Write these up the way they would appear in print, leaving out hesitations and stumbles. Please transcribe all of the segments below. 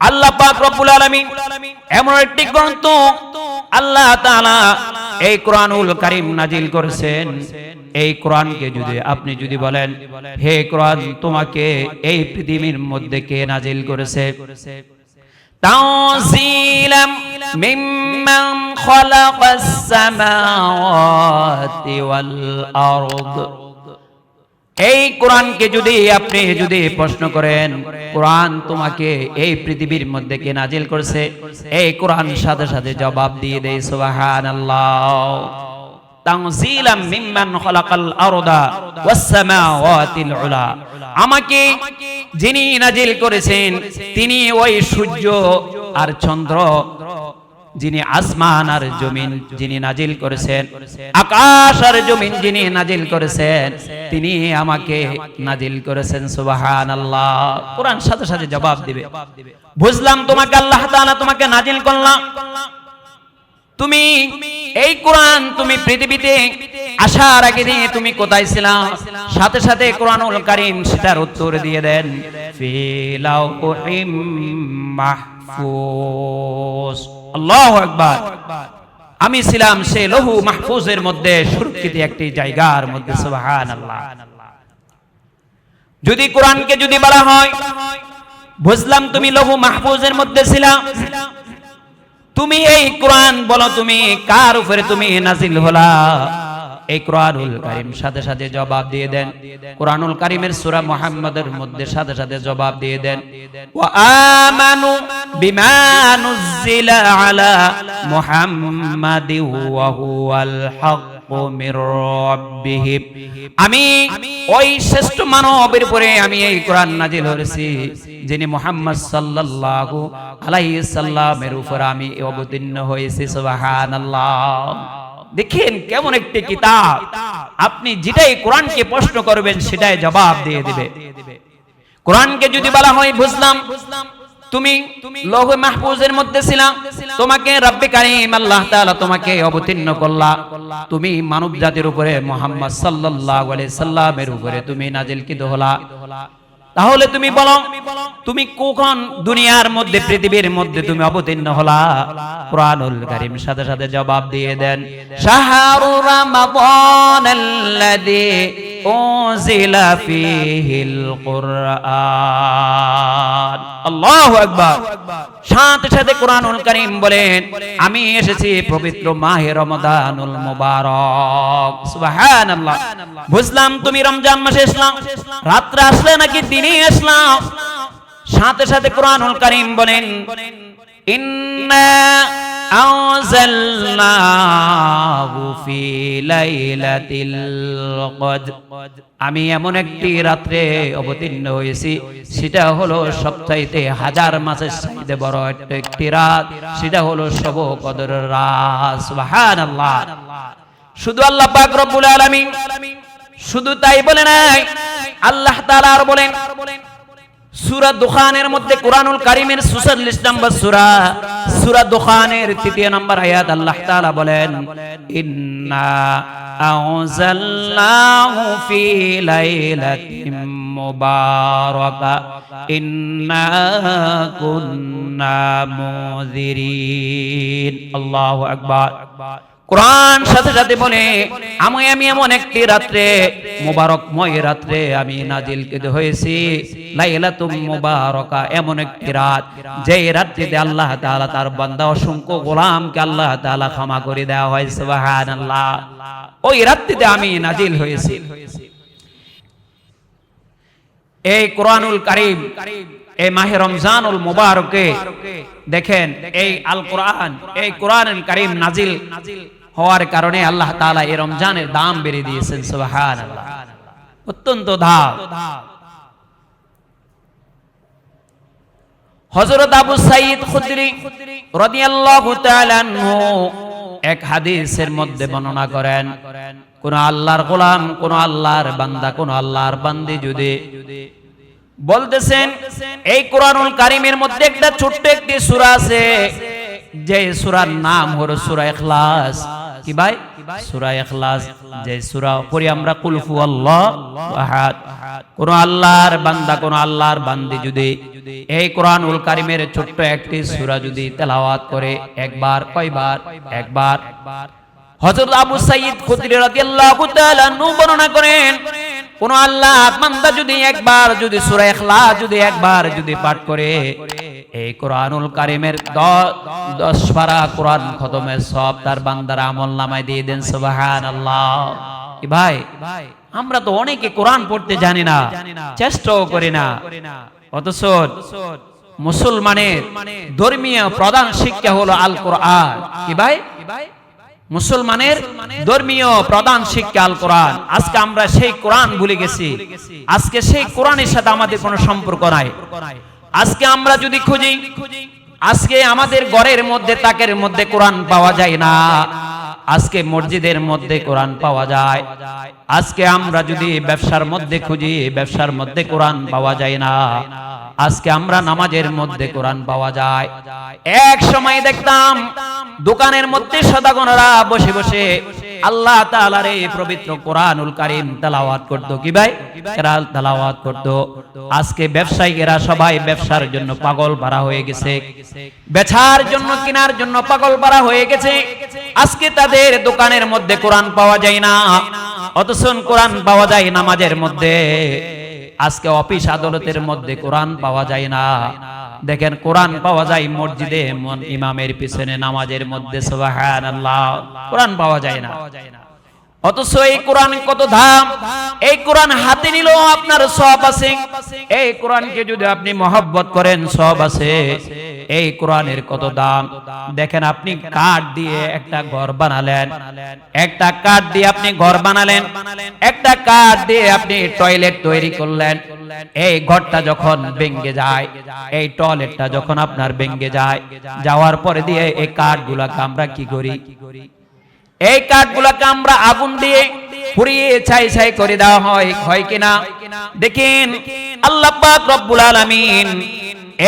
আল্লাহ পাক রব্বুল আলামিন এমন একটি গ্রন্থ আল্লাহ তাআলা এই কোরআনুল কারীম নাজিল করেছেন। এই কোরআনকে যদি আপনি যদি বলেন, হে কোরআন, তোমাকে এই পৃথিবীর মধ্যে কে নাজিল করেছে? তানজিলাম মিম্মান খালাকাস সামাওয়াতি ওয়াল আরদ। এই কোরআনকে যদি আপনি যদি প্রশ্ন করেন, কোরআন তোমাকে এই পৃথিবীর মধ্যে কে নাজিল করেছে, এই কোরআন সাথে সাথে জবাব দিয়ে দেয় সুবহানাল্লাহ। তানজিলাম মিম্মান খালাকাল আরদা ওয়াস সামাওয়াতিল উলা। আমাকে যিনি নাজিল করেছেন তিনি ওই সূর্য আর চন্দ্র, যিনি আসমান আর জমিন যিনি নাজিল করেছেন, আকাশ আর জমিন যিনি নাজিল করেছেন, তিনি আমাকে নাজিল করেছেন সুবহানাল্লাহ। কোরআন সাথে সাথে জবাব দিবে। বুঝলাম তোমাকে আল্লাহ তাআলা তোমাকে নাজিল করলাম, তুমি এই কোরআন তুমি পৃথিবীতে আসার আগে দিয়ে তুমি কোথায় ছিলা? সাথে সাথে কোরআনুল কারীম সেটার উত্তর দিয়ে দেন, ফি লাউহিম মাহফুজ। আল্লাহু আকবার। আমি ছিলাম সেই লৌহ মাহফুজের মধ্যে, সুরক্ষিত একটি জায়গার মধ্যে সুবহানাল্লাহ। যদি কোরআনকে যদি বলা হয়, বুঝলাম তুমি লৌহ মাহফুজের মধ্যে ছিলা, তুমি এই কোরআন বলো তুমি কার উপরে তুমি নাজিল হলা? এই কোরআনুল কারীম সাথে সাথে জবাব দিয়ে দেন। কোরআনুল কারীমের সূরা মুহাম্মাদের মধ্যে সাথে সাথে জবাব দিয়ে দেন, ওয়া আমানু বিমা নুজিলা আলা মুহাম্মাদিন ওয়া হুয়াল হাক্কু মির রাব্বিহিম। আমি ওই শ্রেষ্ঠ মানবের উপরে আমি এই কোরআন নাজিল করেছি, যিনি মুহাম্মদ সাল্লাল্লাহু আলাইহি সাল্লামের উপর আমি অবতীর্ণ হয়েছি সুবহানাল্লাহ। দেখেন কেমন একটি কিতাব, আপনি যেটাই কোরআনকে প্রশ্ন করবেন সেটাই জবাব দিয়ে দিবে। কোরআনকে যদি বলা হয়, বুঝলাম তুমি লৌহ মাহফুজের মধ্যে ছিলা, তোমাকে রব্বে কারীম আল্লাহ তাআলা তোমাকে অবতীর্ণ করলা, তুমি মানব জাতির উপরে মুহাম্মদ সাল্লাল্লাহু আলাইহি সাল্লামের উপরে তুমি নাজিলকৃত হলা। তাহলে তুমি বলো তুমি কখন দুনিয়ার মধ্যে পৃথিবীর মধ্যে তুমি অবতীর্ণ হলা? কোরআনুল কারীম সাথে সাথে জবাব দিয়ে দেন, শাহরু রমাদানাল্লাযী উনজিলা ফীহিল কুরআন। আল্লাহু আকবার। সাথে সাথে কোরআনুল কারীম বলেন, আমি এসেছি পবিত্র মাহে রমাদানুল মুবারক। সুবহানাল্লাহ। বুঝলাম তুমি রমজান মাসে আসলাম, রাত্রে আসলে নাকি দিনে আসলাম? সাথে সাথে কোরআনুল কারীম বলেন, ইন্না আনজালনাহু ফি লাইলাতিল কদর। আমি এমন একটি রাত্রে অবতীর্ণ হয়েছি, সেটা হলো সবচাইতে হাজার মাসের চাইতে বড় একটি রাত, সেটা হলো শব কদরের রাত। সুবহানাল্লাহ। শুধু আল্লাহ পাক রব্বুল আলামিন শুধু তাই বলে নাই, আল্লাহ তাআলা আর বলেন সূরা দুখানের মধ্যে, কোরআনুল কারীমের ৪৬ নম্বর সূরা দুখানের ৩য় নম্বর আয়াত আল্লাহ তাআলা বলেন, ইন্না আনজালনাহু ফি লাইলাতিন মুবারাকা ইন্না কুন্না মুযিরিন। আল্লাহু আকবার। কোরআন সাথে সাথে বলে, আমি এমন একটি রাত্রে, মুবারকময় রাত্রে আমি নাজিলকৃত হয়েছি, লাইলাতুম মুবারাকা, এমন একটি রাত যে রাত্রিতে আল্লাহ তাআলা তার বান্দা অসংখ্য গোলামকে আল্লাহ তাআলা ক্ষমা করে দেওয়া হয়। সুবহানাল্লাহ। ওই রাত্রিতে আমি নাজিল হয়েছি। এই কোরআনুল কারীম এই মাহে রমজানুল মুবারকে দেখেন, এই আল কোরআন, এই কোরআনুল কারীম নাজিল হওয়ার কারণে আল্লাহ তাআলা এই রমজানের দাম বেড়ে দিয়েছেন। সুবহানাল্লাহ। অত্যন্ত দাম। হযরত আবু সাঈদ খুদরি রাদিয়াল্লাহু তাআলা আনহু এক হাদিসের মধ্যে বর্ণনা করেন, কোন আল্লাহর গোলাম, কোন আল্লাহর বান্দা, কোন আল্লাহর বান্দি যদি বলতেছেন, এই কোরআনুল কারীমের মধ্যে একটা ছোট্ট একটি সূরা আছে, যে সূরার নাম হলো সূরা ইখলাস, কি ভাই? সূরা ইখলাস, যে সূরা পড়ি আমরা কুল হুয়াল্লাহু আহাদ। কোন আল্লাহর বান্দা, কোন আল্লাহর বান্দি যদি এই কোরআনুল কারীমের ছোট্ট একটি সূরা যদি তেলাওয়াত করে একবার, কয়বার? একবার। হযরত আবু সাঈদ খুদরি রাদিয়াল্লাহু তাআলা আনহু বর্ণনা করেন, কোন আল্লাহ বান্দা যদি একবার যদি সূরা ইখলাস যদি একবার যদি পাঠ করে এই কোরআনুল কারীমের 10 পারা কোরআন খতমের সব তার বান্দার আমলনামায় দিয়ে দেন। সুবহানাল্লাহ। কি ভাই, আমরা তো অনেকে কোরআন পড়তে জানি না, চেষ্টাও করি না, অথচ মুসলমানের ধর্মীয় প্রধান শিক্ষা হলো আল কোরআন। কি ভাই? মুসলমানের ধর্মীয় প্রধান শিক্ষা আল কোরআন। আজকে আমরা সেই কোরআন ভুলে গেছি, আজকে সেই কোরআনের সাথে আমাদের কোনো সম্পর্ক নাই। আজকে আমরা যদি খুঁজি, আজকে আমাদের ঘরের মধ্যে তাকের মধ্যে কোরআন পাওয়া যায় না, আজকে মসজিদের মধ্যে কোরআন পাওয়া যায়। আজকে আমরা যদি ব্যবসার মধ্যে খুঁজি, ব্যবসার মধ্যে কোরআন পাওয়া যায় না। আজকে আমরা নামাজের মধ্যে কোরআন পাওয়া যায়। এক সময় দেখতাম দোকানের মধ্যে সদাগণরা বসে বসে আল্লাহ তাআলার এই পবিত্র কোরআনুল কারীম তেলাওয়াত করত। কি ভাই? এরা তেলাওয়াত করত। আজকে ব্যবসায়ীরা সবাই ব্যবসার জন্য পাগল পারা হয়ে গেছে, বেচার জন্য কেনার জন্য পাগল পারা হয়ে গেছে। আজকে তাদের দোকানের মধ্যে কোরআন পাওয়া যায় না, অথচ কোরআন পাওয়া যায় নামাজের মধ্যে। আজকে অফিস আদালতের মধ্যে কোরআন পাওয়া যায় না, দেখেন কোরআন পাওয়া যায় মসজিদে ইমামের পিছনে নামাজের মধ্যে। সুবহানাল্লাহ। কোরআন পাওয়া যায় না, অথচ এই কোরআন কত দাম। এই কোরআন হাতে নিলেও আপনার সওয়াব আছে, এই কোরআনকে যদি আপনি মহব্বত করেন সওয়াব আছে। এই কোরআনের কত দাম। দেখেন আপনি কাঠ দিয়ে একটা ঘর বানালেন, একটা কাঠ দিয়ে আপনি ঘর বানালেন, একটা কাঠ দিয়ে আপনি টয়লেট তৈরি করলেন। এই ঘরটা যখন ভেঙে যায়, এই টয়লেটটা যখন আপনার ভেঙে যায়, যাওয়ার পরে দিয়ে এই কাঠগুলোকে আমরা কি করি? এই কাঠগুলোকে আমরা আগুন দিয়ে পুড়িয়ে ছাই ছাই করে দেওয়া হয়, হয় কিনা? দেখেন আল্লাহ পাক রব্বুল আলামিন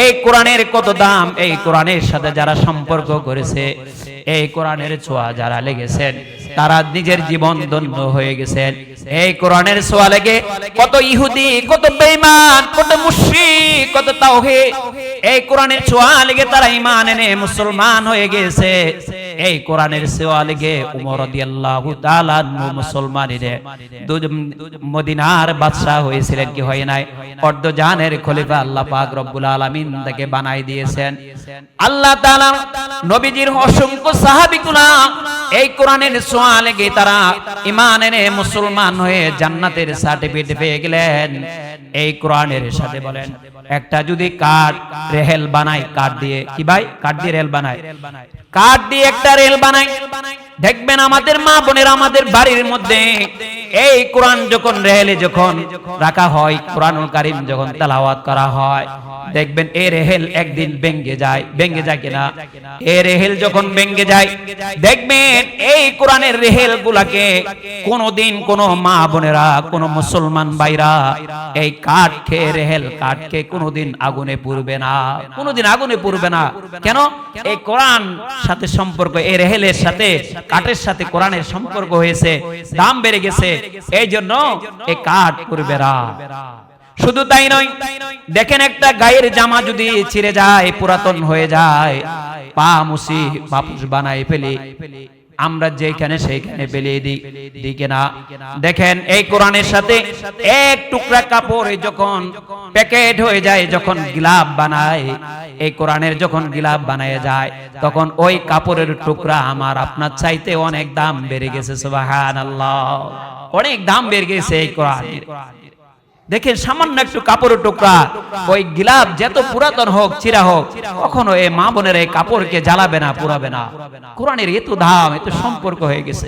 এই কোরআনের কত দাম। এই কোরআনের সাথে যারা সম্পর্ক করেছে, এই কোরআনের ছোঁয়া যারা লেগেছেন, তারা নিজের জীবন ধন্য হয়ে গেছেন। এই কোরআনের ছোঁয়া লেগে কত ইহুদি, কত বেঈমান, কত মুশরিক, কত তাওহীদ, এই কোরআনের ছোঁয়া লেগে তারা ঈমান এনে মুসলমান হয়ে গেছে। এই কোরআনের ছোঁয়া লেগে ওমর রাদিয়াল্লাহু তাআলা মুসলমানদের মদিনার বাদশা হয়েছিলেন, কি হয় নাই? অর্ধজানের খলিফা আল্লাহ পাক রব্বুল আলামিন তাকে বানাই দিয়েছেন। আল্লাহ তাআলা নবীজির অসংখ্য সাহাবীগুলা এই কোরআনের ছোঁয়া লেগে তারা ঈমান এনে মুসলমান হয়ে জান্নাতের সার্টিফিকেট পেয়ে গেলেন এই কোরআনের সাথে। বলেন একটা যদি কাঠ রেল বানায়, কাঠ দিয়ে, কি ভাই? কাঠ দিয়ে রেল বানায়, কাঠ দিয়ে একটা রেল বানায়, দেখবেন আমাদের মা বোনের আমাদের বাড়ির মধ্যে এই কোরআন যখন রেলে যখন রাখা হয়, কোরআনুল কারীম যখন তেলাওয়াত করা হয়, দেখবেন এই রেহেল একদিন ভেঙে যায়। ভেঙে যায় কিনা? এই রেহেল যখন ভেঙে যায়, দেখবেন এই কোরআনের রেহেল গুলাকে কোনদিন কোন মা বোনেরা, কোন মুসলমান ভাইরা এই কাঠ খেয়ে, রেহেল কাঠ খেয়ে কোনদিন আগুনে পুড়বে না, কোনদিন আগুনে পুড়বে না। কেন? এই কোরআন সাথে সম্পর্ক, এই রেহেলের সাথে কাঠের সাথে কোরআনের সম্পর্ক হয়েছে, দাম বেড়ে গেছে, এই জন্য এই কাঠ পুড়বে না। শুধু তাই নয়, দেখেন একটা গায়ের জামা যদি ছিঁড়ে যায়, পুরাতন হয়ে যায়, পা মুছি পাপুস বানাই ফেলি, আমরা যেখানে সেইখানে ফেলে দিই কিনা? দেখেন এই কোরআনের সাথে এক টুকরা কাপড় যখন প্যাকেট হয়ে যায়, যখন গিলাফ বানায়, এই কোরআনের যখন গিলাফ বানায় যায়, তখন ওই কাপড়ের টুকরা আমার আপনার চাইতে অনেক দাম বেড়ে গেছে। সুবহানাল্লাহ। অনেক দাম বেড়ে গেছে এই কোরআনের। দেখেন সামান্য একটু কাপড়ের টুকরা, ওই গিলাফ যত পুরাতন হোক, চিরা হোক, কখনো এই মা বোনের এই কাপড়কে জ্বালাবে না, পুরাবে না। কোরআনের এত দাম, এত সম্পর্ক হয়ে গেছে।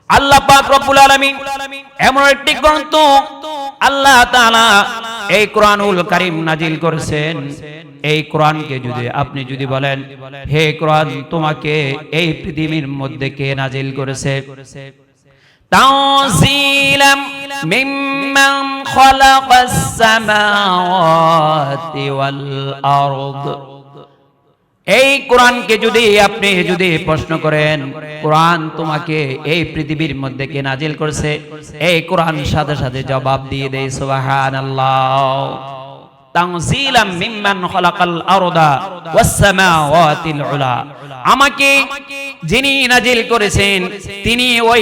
আল্লাহ পাক রব্বুল আলামিন এমন একটি গ্রন্থ আল্লাহ তাআলা এই কোরআনুল কারীম নাজিল করেছেন। এই কোরআনকে যদি আপনি যদি বলেন, হে কোরআন, তোমাকে এই পৃথিবীর মধ্যে কে নাজিল করেছে? তানজিলাম মিম্মান খালাকাস সামাওয়াতি ওয়াল আরদ। এই কোরআনকে যদি আপনি যদি প্রশ্ন করেন কোরআন তোমাকে এই পৃথিবীর মধ্যে কে নাজিল করেছে, এই কোরআন সাথে সাথে জবাব দিয়ে দেয় সুবহানাল্লাহ তানজিলাম মিম্মান খালাকাল আরদা ওয়াস সামাওয়াতিল উলা। আমাকে যিনি নাজিল করেছেন তিনি ওই